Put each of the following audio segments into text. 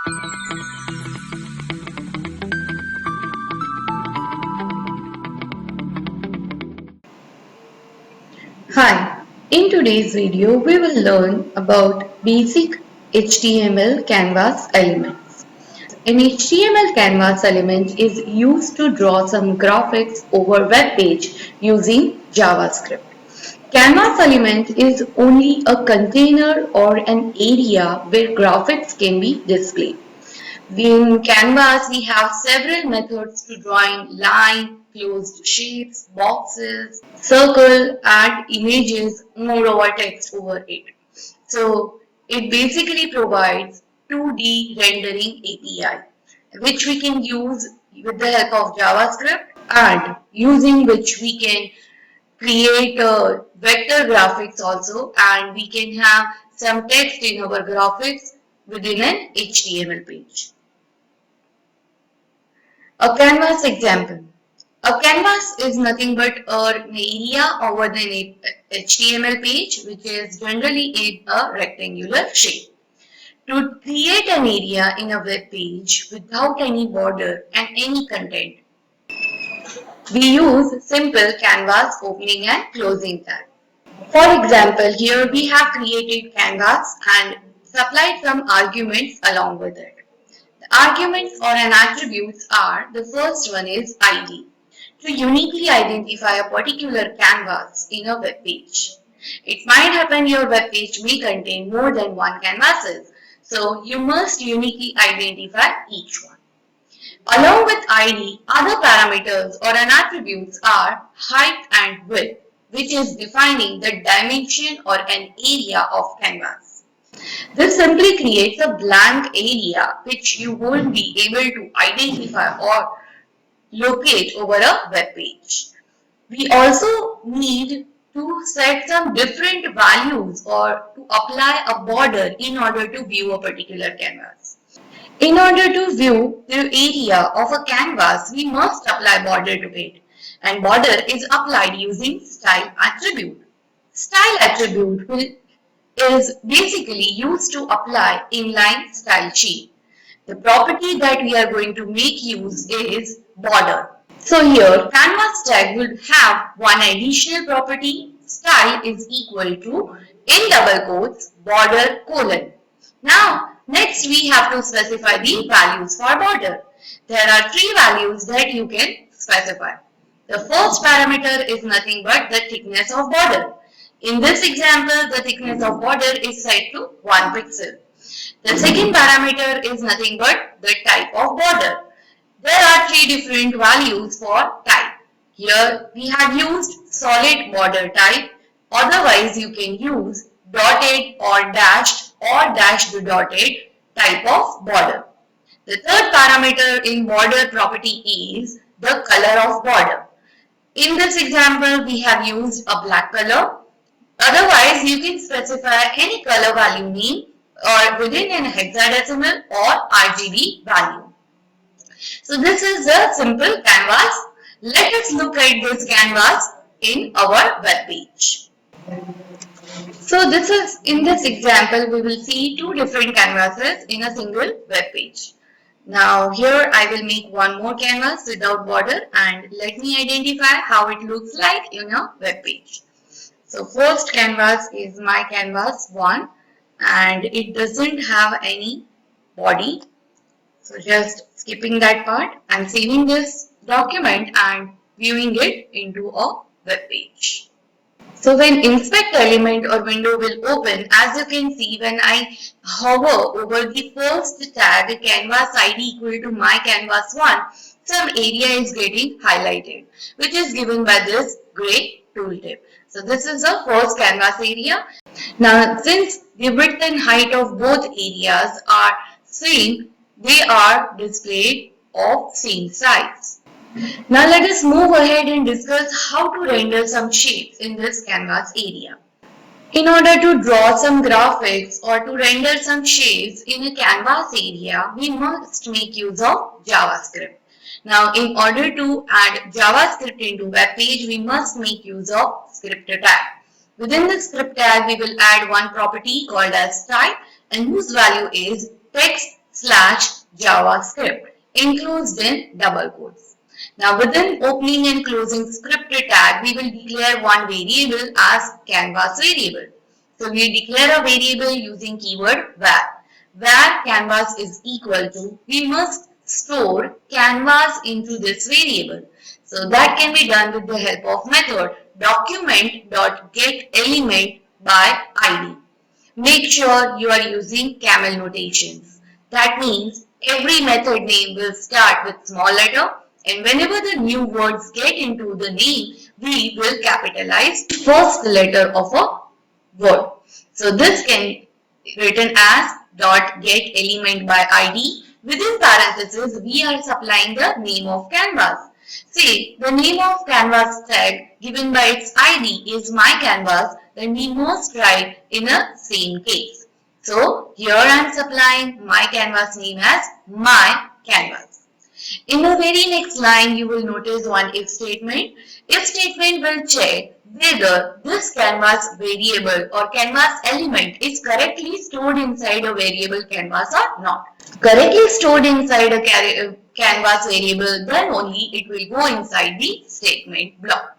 Hi, in today's video we will learn about basic HTML canvas elements. An HTML canvas element is used to draw some graphics over web page using JavaScript. Canvas element is only a container or an area where graphics can be displayed. In Canvas, we have several methods to drawing line, closed shapes, boxes, circle, add images, moreover text over it. So it basically provides 2D rendering API, which we can use with the help of JavaScript and using which we can create vector graphics also, and we can have some text in our graphics within an HTML page. A canvas example. A canvas is nothing but an area over an HTML page which is generally in a rectangular shape. To create an area in a web page without any border and any content, we use simple canvas opening and closing tag. For example, here we have created canvas and supplied some arguments along with it. The arguments or an attributes are, the first one is ID, to uniquely identify a particular canvas in a web page. It might happen your web page may contain more than one canvases, so you must uniquely identify each one. Along with ID, other parameters or an attributes are height and width, which is defining the dimension or an area of canvas. This simply creates a blank area which you won't be able to identify or locate over a web page. We also need to set some different values or to apply a border in order to view a particular canvas. In order to view the area of a canvas, we must apply border to it, and border is applied using style attribute. Style attribute is basically used to apply inline style sheet. The property that we are going to make use is border. So here canvas tag will have one additional property, style is equal to in double quotes border colon. Now next we have to specify the values for border. There are three values that you can specify. The first parameter is nothing but the thickness of border. In this example, the thickness of border is set to 1 pixel. The second parameter is nothing but the type of border. There are three different values for type. Here we have used solid border type. Otherwise, you can use dotted or dashed dotted type of border. The third parameter in border property is the color of border. In this example, we have used a black color. Otherwise, you can specify any color value name or within an hexadecimal or RGB value. So this is a simple canvas. Let us look at this canvas in our web page. So this is, in this example, we will see two different canvases in a single web page. Now here I will make one more canvas without border and let me identify how it looks like in a web page. So first canvas is my canvas 1 and it doesn't have any body. So just skipping that part, I'm saving this document and viewing it into a web page. So when inspect element or window will open, as you can see when I hover over the first tag canvas ID equal to my canvas 1, some area is getting highlighted which is given by this gray tooltip. So this is the first canvas area. Now since the width and height of both areas are same, they are displayed of same size. Now let us move ahead and discuss how to render some shapes in this canvas area. In order to draw some graphics or to render some shapes in a canvas area, we must make use of JavaScript. Now in order to add JavaScript into web page, we must make use of script tag. Within the script tag, we will add one property called as type and whose value is text /JavaScript enclosed in double quotes. Now within opening and closing script tag, we will declare one variable as canvas variable. So we declare a variable using keyword var. Var canvas is equal to, we must store canvas into this variable. So that can be done with the help of method document.getElement by ID. Make sure you are using camel notations. That means every method name will start with small letter, and whenever the new words get into the name, we will capitalize first letter of a word. So this can be written as dot get element by ID. Within parentheses, we are supplying the name of canvas. Say the name of canvas tag given by its ID is my canvas, then we must write in a same case. So here I am supplying my canvas name as my canvas. In the very next line, you will notice one if statement. If statement will check whether this canvas variable or canvas element is correctly stored inside a variable canvas or not. Correctly stored inside a canvas variable, then only it will go inside the statement block.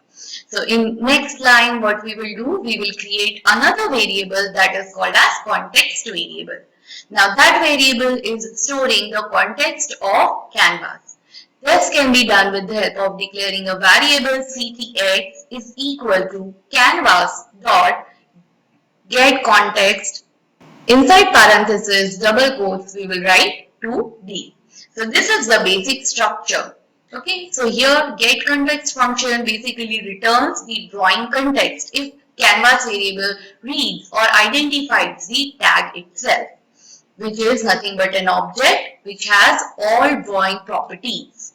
So in next line, what we will do, we will create another variable that is called as context variable. Now that variable is storing the context of canvas. This can be done with the help of declaring a variable ctx is equal to canvas dot get context. Inside parentheses, double quotes, we will write 2D. So this is the basic structure. Okay, so here get context function basically returns the drawing context if canvas variable reads or identifies the tag itself, which is nothing but an object which has all drawing properties.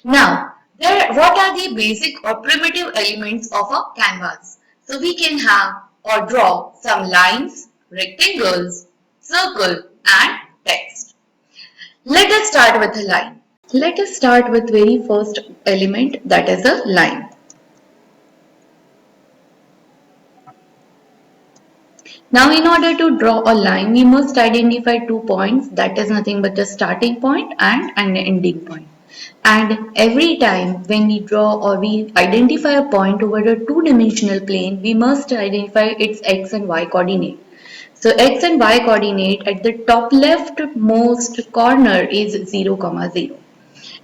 Now, what are the basic or primitive elements of a canvas? So we can have or draw some lines, rectangles, circle and text. Let us start with a line. Let us start with very first element, that is a line. Now in order to draw a line, we must identify 2 points, that is nothing but a starting point and an ending point. And every time when we draw or we identify a point over a two-dimensional plane, we must identify its x and y coordinate. So x and y coordinate at the top leftmost corner is 0, 0.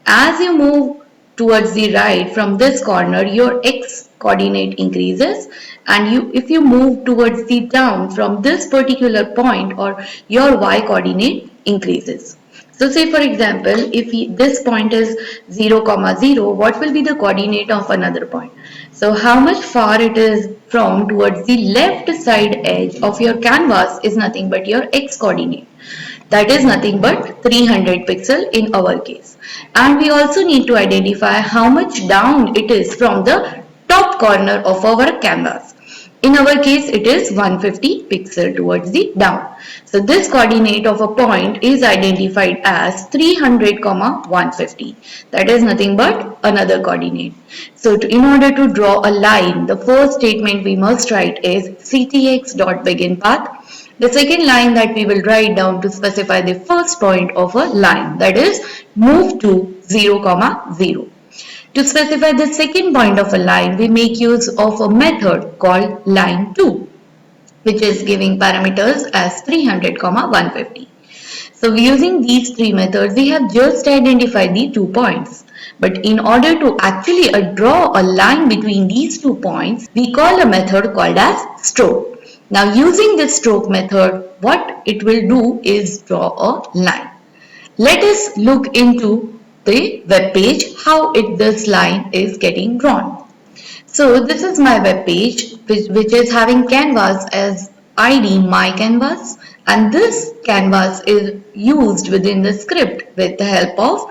As you move towards the right from this corner, your x coordinate increases, and if you move towards the down from this particular point, or your y coordinate increases. So say for example, if this point is 0, 0, what will be the coordinate of another point? So how much far it is from towards the left side edge of your canvas is nothing but your x coordinate. That is nothing but 300 pixel in our case. And we also need to identify how much down it is from the top corner of our canvas. In our case, it is 150 pixel towards the down. So this coordinate of a point is identified as 300, 150. That is nothing but another coordinate. So in order to draw a line, the first statement we must write is ctx.beginPath. The second line that we will write down to specify the first point of a line, that is move to 0, 0. To specify the second point of a line, we make use of a method called line2, which is giving parameters as 300, 150. So using these three methods, we have just identified the 2 points. But in order to actually draw a line between these 2 points, we call a method called as stroke. Now using this stroke method, what it will do is draw a line. Let us look into the web page how this line is getting drawn. So this is my web page which is having canvas as ID my canvas, and this canvas is used within the script with the help of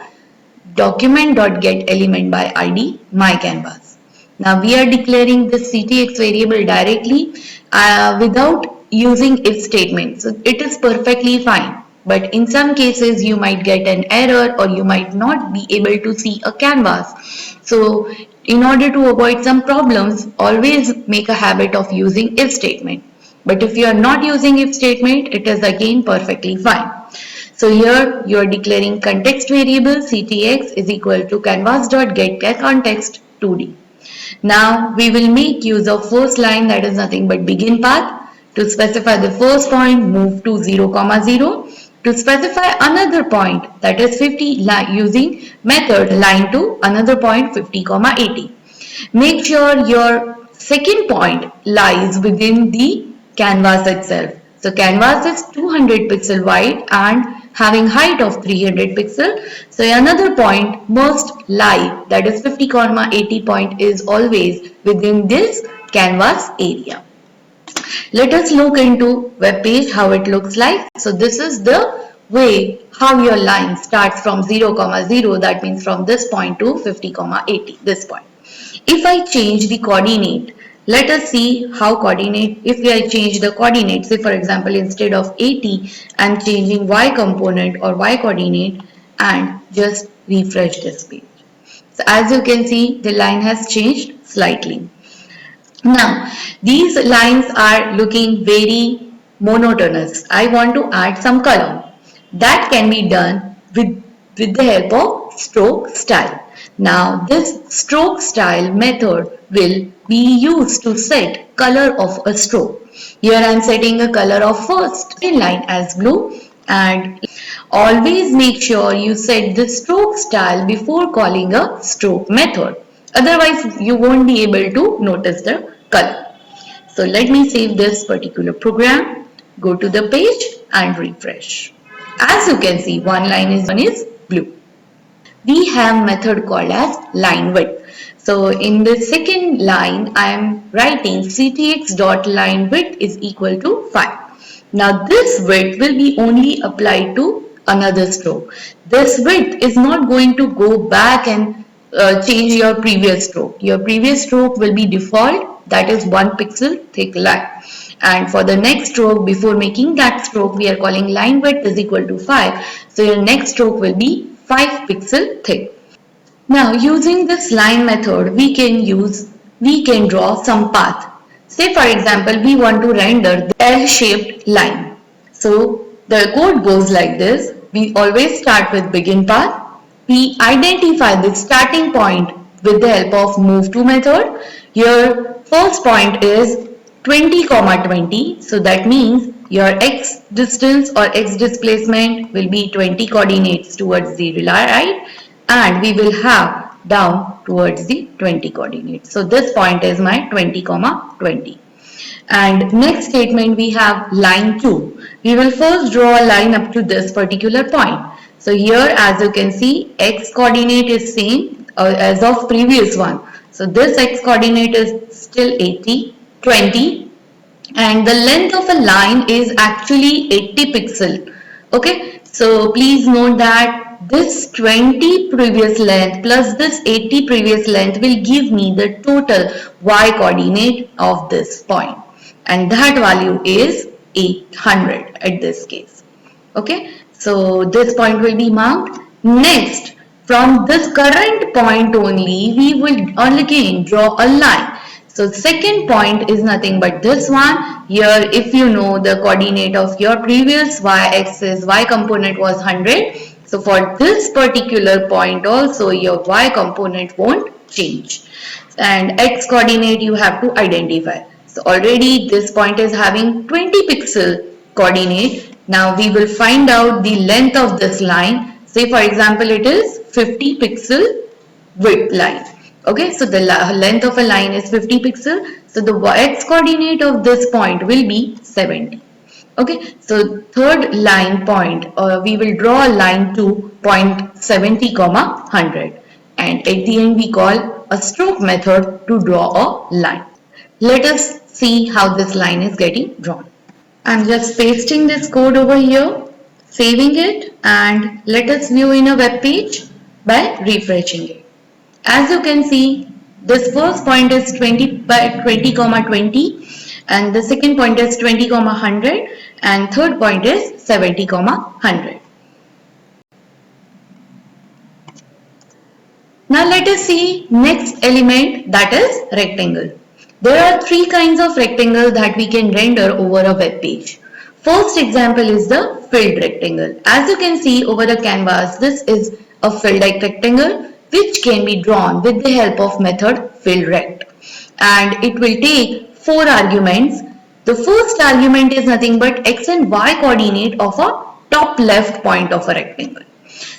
document.getElement by ID my canvas. Now we are declaring this ctx variable directly without using if statement. So it is perfectly fine. But in some cases you might get an error or you might not be able to see a canvas. So in order to avoid some problems, always make a habit of using if statement. But if you are not using if statement, it is again perfectly fine. So here you are declaring context variable ctx is equal to canvas.getContext 2D. Now we will make use of first line, that is nothing but begin path. To specify the first point, move to 0, 0. To specify another point, that is 50, using method line to another point 50, 80. Make sure your second point lies within the canvas itself. So canvas is 200 pixel wide and having height of 300 pixel. So another point must lie, that is 50, 80 point is always within this canvas area. Let us look into web page how it looks like. So this is the way how your line starts from 0, 0, that means from this point to 50, 80, this point. If I change the coordinate, let us see how coordinate, if I change the coordinate, say for example instead of 80, I am changing y component or y coordinate and just refresh this page. So as you can see, the line has changed slightly. Now, these lines are looking very monotonous. I want to add some color. That can be done with the help of stroke style. Now, this stroke style method will be used to set color of a stroke. Here I am setting a color of first line as blue, and always make sure you set the stroke style before calling a stroke method. Otherwise, you won't be able to notice the color. So let me save this particular program, go to the page and refresh. As you can see, one is blue. We have method called as line width. So in the second line, I am writing ctx.linewidth is equal to 5. Now this width will be only applied to another stroke. This width is not going to go back and change your previous stroke. Your previous stroke will be default, that is 1 pixel thick line. And for the next stroke, before making that stroke, we are calling line width is equal to 5. So your next stroke will be 5 pixel thick. Now using this line method, we can draw some path. Say for example, we want to render the L-shaped line. So the code goes like this. We always start with begin path. We identify the starting point with the help of move to method. Your first point is 20, 20. So that means your x distance or x displacement will be 20 coordinates towards the right, and we will have down towards the 20 coordinates. So this point is my 20, 20. And next statement we have line 2. We will first draw a line up to this particular point. So here as you can see, x coordinate is same as of previous one. So this x coordinate is still 80, 20, and the length of a line is actually 80 pixel. Okay, so please note that this 20 previous length plus this 80 previous length will give me the total y coordinate of this point, and that value is 800 at this case. Okay, so this point will be marked. Next, from this current point only, we will again draw a line. So second point is nothing but this one. Here if you know the coordinate of your previous y-axis, y component was 100. So for this particular point also your y component won't change. And x coordinate you have to identify. So already this point is having 20 pixel coordinate. Now we will find out the length of this line. Say for example it is 50 pixel width line. Okay, so the length of a line is 50 pixel. So the x coordinate of this point will be 70. Okay, so third line point, we will draw a line to point 70, 100. And at the end we call a stroke method to draw a line. Let us see how this line is getting drawn. I'm just pasting this code over here, saving it, and let us view in a web page by refreshing it. As you can see, this first point is 20 by 20, 20, and the second point is 20, 100, and third point is 70, 100. Now let us see next element, that is rectangle. There are three kinds of rectangles that we can render over a web page. First example is the filled rectangle. As you can see over the canvas, this is a filled rectangle which can be drawn with the help of method fillRect. And it will take four arguments. The first argument is nothing but x and y coordinate of a top left point of a rectangle.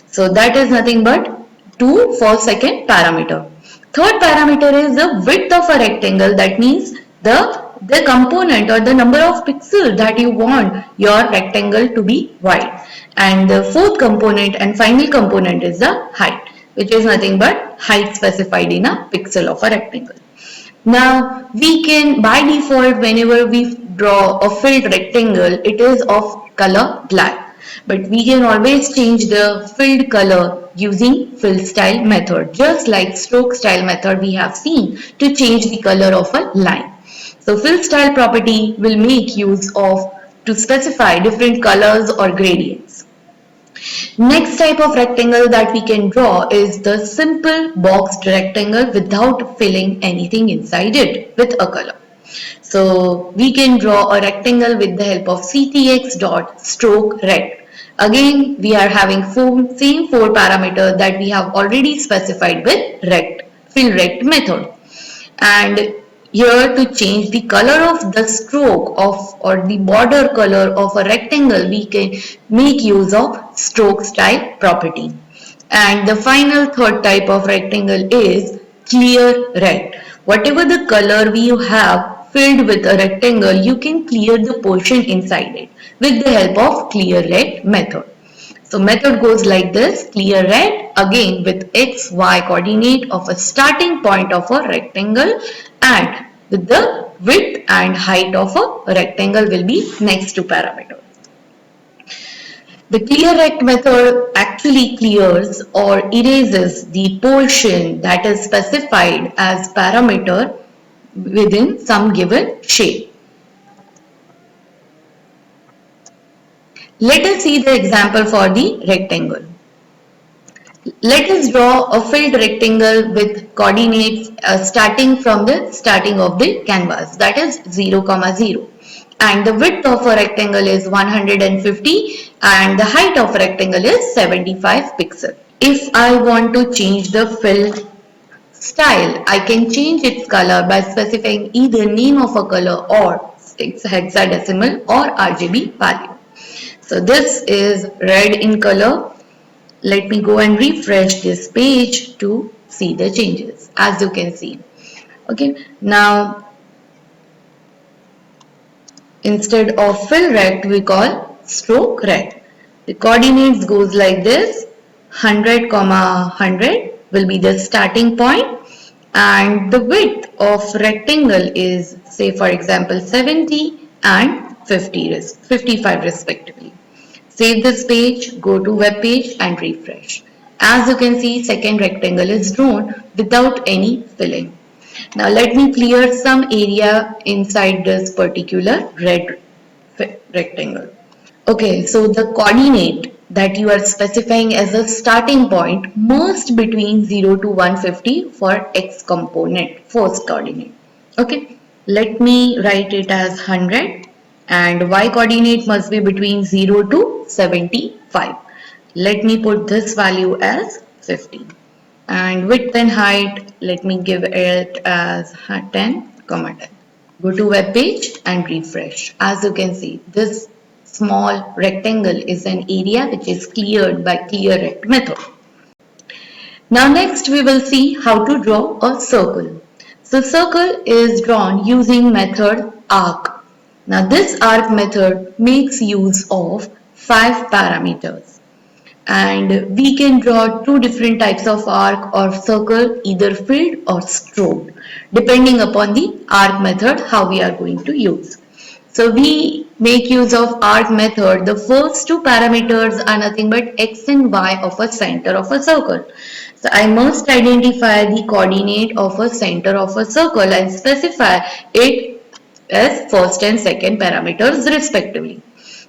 So that is nothing but 2 for second parameter. Third parameter is the width of a rectangle. That means the component or the number of pixels that you want your rectangle to be wide. And the fourth component and final component is the height, which is nothing but height specified in a pixel of a rectangle. Now we can by default whenever we draw a filled rectangle, it is of color black, but we can always change the filled color using fill style method, just like stroke style method we have seen to change the color of a line. So fill style property will make use of to specify different colors or gradients. Next type of rectangle that we can draw is the simple boxed rectangle without filling anything inside it with a color. So we can draw a rectangle with the help of ctx dot stroke rect. Again, we are having same four parameters that we have already specified with rect, fill rect method. And here to change the color of the stroke of or the border color of a rectangle, we can make use of stroke style property. And the final third type of rectangle is clear rect. Whatever the color we have filled with a rectangle, you can clear the portion inside it with the help of clear rect method. So method goes like this: clear red again with x, y coordinate of a starting point of a rectangle, and with the width and height of a rectangle will be next to parameter. The clear rect method actually clears or erases the portion that is specified as parameter within some given shape. Let us see the example for the rectangle. Let us draw a filled rectangle with coordinates starting from the starting of the canvas, that is 0, 0. And the width of a rectangle is 150 and the height of a rectangle is 75 pixels. If I want to change the fill style, I can change its color by specifying either name of a color or its hexadecimal or RGB value. So this is red in color. Let me go and refresh this page to see the changes, as you can see. Okay, now instead of fill rect, we call stroke rect. The coordinates goes like this: 100, 100 will be the starting point, and the width of rectangle is, say for example, 70 and 55 respectively. Save this page, go to web page and refresh. As you can see, second rectangle is drawn without any filling. Now let me clear some area inside this particular red rectangle. Okay, so the coordinate that you are specifying as a starting point must between 0 to 150 for x component, first coordinate. Okay, let me write it as 100 and y coordinate must be between 0 to 75. Let me put this value as 50. And width and height, let me give it as 10, 10. Go to web page and refresh. As you can see, this small rectangle is an area which is cleared by clear rect method. Now next we will see how to draw a circle. So circle is drawn using method arc. Now this arc method makes use of 5 parameters. And we can draw two different types of arc or circle, either filled or stroked, depending upon the arc method how we are going to use. So we make use of arc method. The first two parameters are nothing but x and y of a center of a circle. So I must identify the coordinate of a center of a circle and specify it as first and second parameters respectively.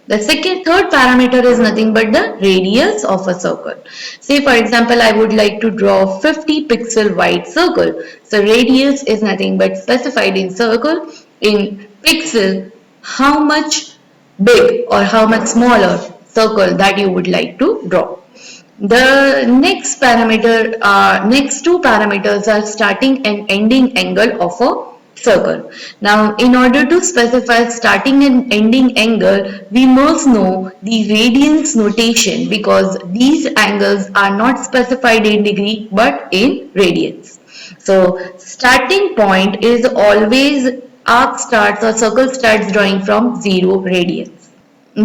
The third parameter is nothing but the radius of a circle. Say for example, I would like to draw 50 pixel wide circle. So radius is nothing but specified in circle in pixel how much big or how much smaller circle that you would like to draw. The next two parameters are starting and ending angle of a circle. Now, in order to specify starting and ending angle, we must know the radians notation because these angles are not specified in degree but in radians. So, starting point is always arc starts or circle starts drawing from 0 radians.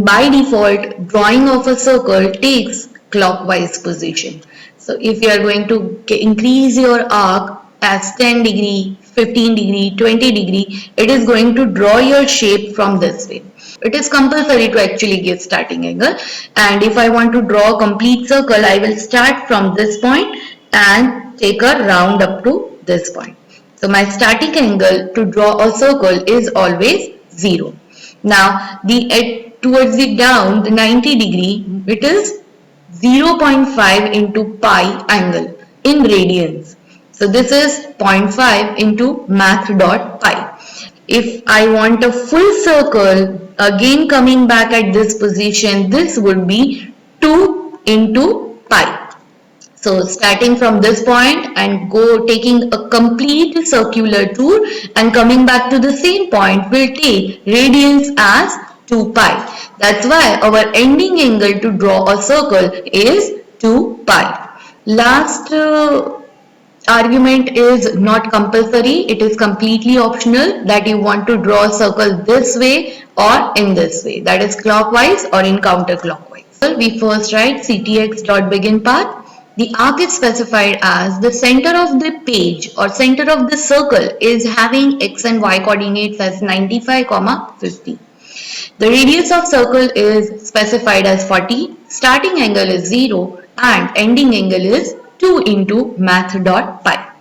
By default, drawing of a circle takes clockwise position. So if you are going to increase your arc as 10 degree, 15 degree, 20 degree, it is going to draw your shape from this way. It is compulsory to actually give starting angle, and if I want to draw a complete circle, I will start from this point and take a round up to this point. So my starting angle to draw a circle is always 0. Now towards the down, the 90 degree, it is 0.5 into pi angle in radians. So this is 0.5 into math dot pi. If I want a full circle, again coming back at this position, this would be 2 into pi. So starting from this point and taking a complete circular tour and coming back to the same point will take radians as 2 pi. That's why our ending angle to draw a circle is 2 pi. Last argument is not compulsory. It is completely optional that you want to draw a circle this way or in this way. That is clockwise or in counterclockwise. So we first write ctx.beginPath. The arc is specified as the center of the page or center of the circle is having x and y coordinates as 95, 50. The radius of circle is specified as 40, starting angle is 0 and ending angle is 2 into math.pi.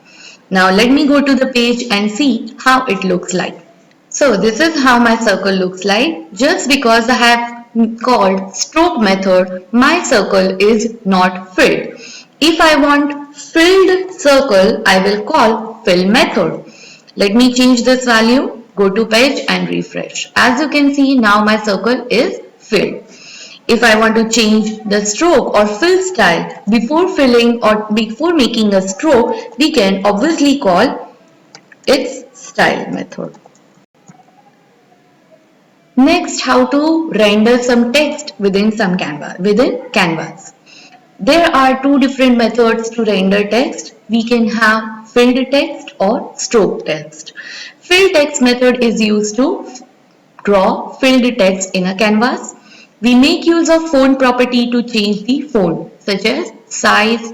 Now let me go to the page and see how it looks like. So this is how my circle looks like. Just because I have called stroke method, my circle is not filled. If I want filled circle, I will call fill method. Let me change this value, go to page and refresh. As you can see, now my circle is filled. If I want to change the stroke or fill style before filling or before making a stroke, we can obviously call its style method. Next, how to render some text within Canvas. There are two different methods to render text. We can have filled text or stroke text. Filled text method is used to draw filled text in a canvas. We make use of font property to change the font, such as size,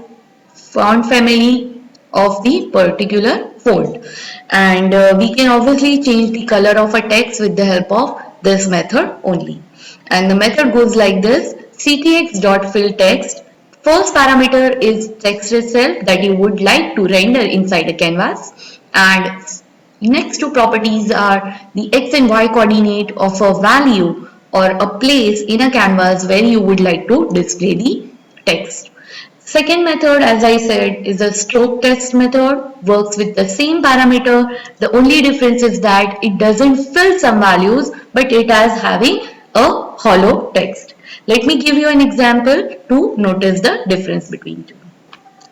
font family of the particular font. And we can obviously change the color of a text with the help of this method only. And the method goes like this: ctx.fillText. First parameter is text itself that you would like to render inside a canvas, and next two properties are the x and y coordinate of a value or a place in a canvas where you would like to display the text. Second method, as I said, is a stroke text method, works with the same parameter. The only difference is that it doesn't fill some values, but it has having a hollow text. Let me give you an example to notice the difference between two.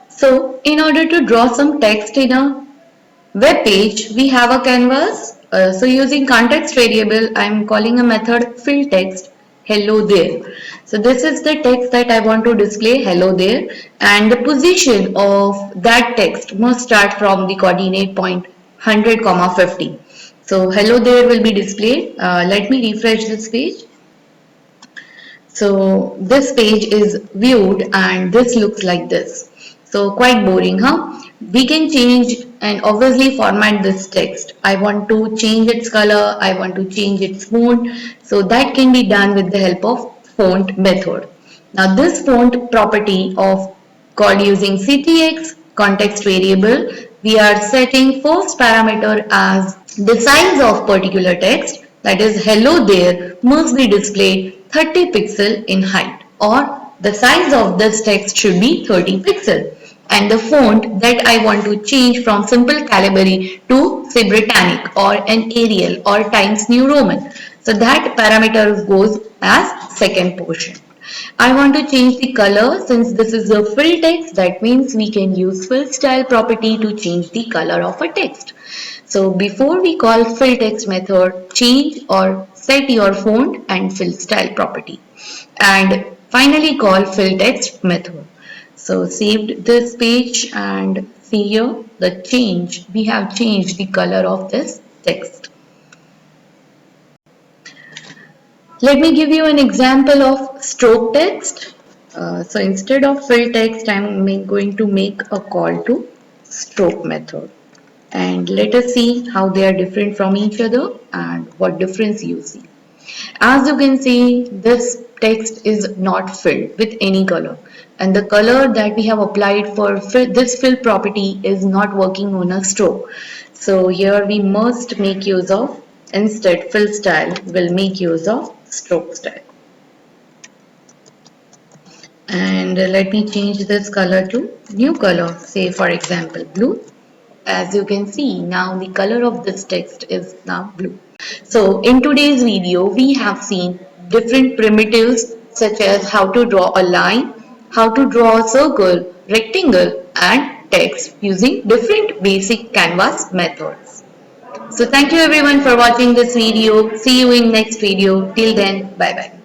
So, in order to draw some text in a web page, we have a canvas. So using context variable, I am calling a method fill text hello there. So this is the text that I want to display, hello there, and the position of that text must start from the coordinate point 100, 50. So hello there will be displayed. Let me refresh this page. So this page is viewed and this looks like this. So quite boring, huh? We can change and obviously format this text. I want to change its color, I want to change its font. So that can be done with the help of font method. Now this font property of called using ctx context variable, we are setting first parameter as the size of particular text, that is hello there, must be displayed 30 pixel in height, or the size of this text should be 30 pixel, and the font that I want to change from simple Calibri to say Britannic or an Arial or Times New Roman. So that parameter goes as second portion. I want to change the color. Since this is a fill text, that means we can use fill style property to change the color of a text. So before we call fill text method, change or set your font and fill style property, and finally call fill text method. So saved this page and see here the change. We have changed the color of this text. Let me give you an example of stroke text. So instead of fill text, I'm going to make a call to stroke method. And let us see how they are different from each other and what difference you see. As you can see, this text is not filled with any color, and the color that we have applied for this fill property is not working on a stroke. So here we must make use of, instead fill style will make use of stroke style. And let me change this color to new color, say for example blue. As you can see, now the color of this text is now blue. So in today's video, we have seen different primitives such as how to draw a line, how to draw a circle, rectangle and text using different basic canvas methods. So thank you everyone for watching this video. See you in next video. Till then, bye bye.